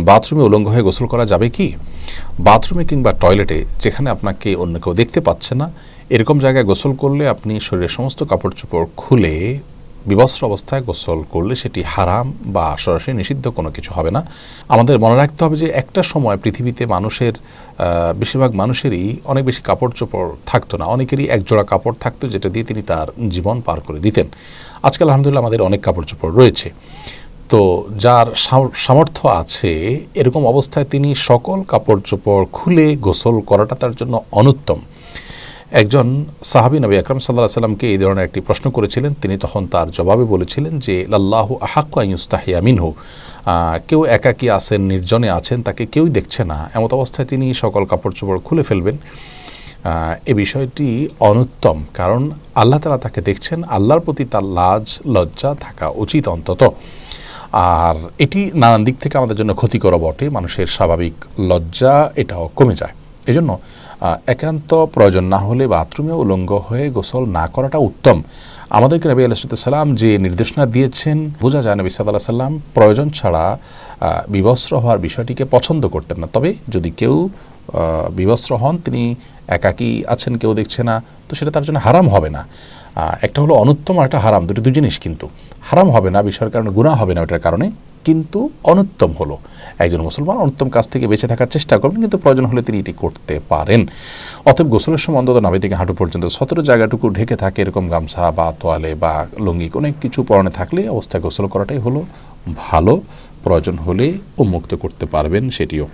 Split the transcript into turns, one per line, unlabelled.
বাথরুমে উলঙ্গ হয়ে গোসল করা যাবে কি? বাথরুমে কিংবা টয়লেটে যেখানে আপনাকে অন্য কেউ দেখতে পাচ্ছে না, এরকম জায়গায় গোসল করলে আপনি শরীরের সমস্ত কাপড় চোপড় খুলে বিবস্ত্র অবস্থায় গোসল করলে সেটি হারাম বা সরাসরি নিষিদ্ধ কোনো কিছু হবে না। আমাদের মনে রাখতে হবে যে একটা সময় পৃথিবীতে মানুষের বেশিরভাগ মানুষেরই অনেক বেশি কাপড় চোপড় থাকতো না, অনেকেরই একজোড়া কাপড় থাকতো যেটা দিয়ে তিনি তার জীবন পার করে দিতেন। আজকাল আলহামদুলিল্লাহ আমাদের অনেক কাপড় চোপড় রয়েছে। তো যার সামর্থ্য আছে এরকম অবস্থায় তিনি সকল কাপড় চোপড় খুলে গোসল করাটা তার জন্য অনুত্তম। একজন সাহাবী নবী আকরাম সাল্লাল্লাহু আলাইহি সাল্লামকে এই ধরনের একটি প্রশ্ন করেছিলেন, তিনি তখন তার জবাবে বলেছিলেন যে লাল্লাহু আহাক্কু আন ইউস্তাহিয়া মিনহু, কেউ একাকী আছেন, নির্জনে আছেন, তাকে কেউই দেখছে না, এমত অবস্থায় তিনি সকল কাপড় চোপড় খুলে ফেলবেন। এ বিষয়টি অনুত্তম, কারণ আল্লাহ তাআলা তাকে দেখছেন, আল্লাহর প্রতি তার লাজ লজ্জা থাকা উচিত অন্তত। আর এটি নানান দিক থেকে আমাদের জন্য ক্ষতিকর বটে, মানুষের স্বাভাবিক লজ্জা এটাও কমে যায়। এজন্য একান্ত প্রয়োজন না হলে বাথরুমে উলঙ্গ হয়ে গোসল না করাটা উত্তম। আমাদেরকে নবী আলাইহিস সালাম যে নির্দেশনা দিয়েছেন, বোঝা যায় নবী সাল্লাল্লাহু আলাইহি সাল্লাম প্রয়োজন ছাড়া বিবস্ত্র হওয়ার বিষয়টিকে পছন্দ করতেন না। তবে যদি কেউ বিবস্ত্র হন, তিনি একাকী আছেন, কেউ দেখছে না, তো সেটা তার জন্য হারাম হবে না। একটা হলো অনুত্তম আর একটা হারাম, দুটো জিনিস। কিন্তু হারাম হবে না বিষয়ের কারণে, গুনাহ হবে না ওটার কারণে, কিন্তু অনুত্তম হলো একজন মুসলমান অনুত্তম কাজ থেকে বেঁচে থাকার চেষ্টা করবেন, কিন্তু প্রয়োজন হলে তিনি এটি করতে পারেন। অতএব গোসলের সময় অন্তত নাভি থেকে হাঁটু পর্যন্ত সতেরো জায়গাটুকু ঢেকে থাকে এরকম গামছা বা তোয়ালে বা লুঙ্গি কোনো কিছু পরনে থাকলে অবস্থায় গোসল করাটাই হলো ভালো। প্রয়োজন হলে উন্মুক্ত করতে পারবেন সেটিও।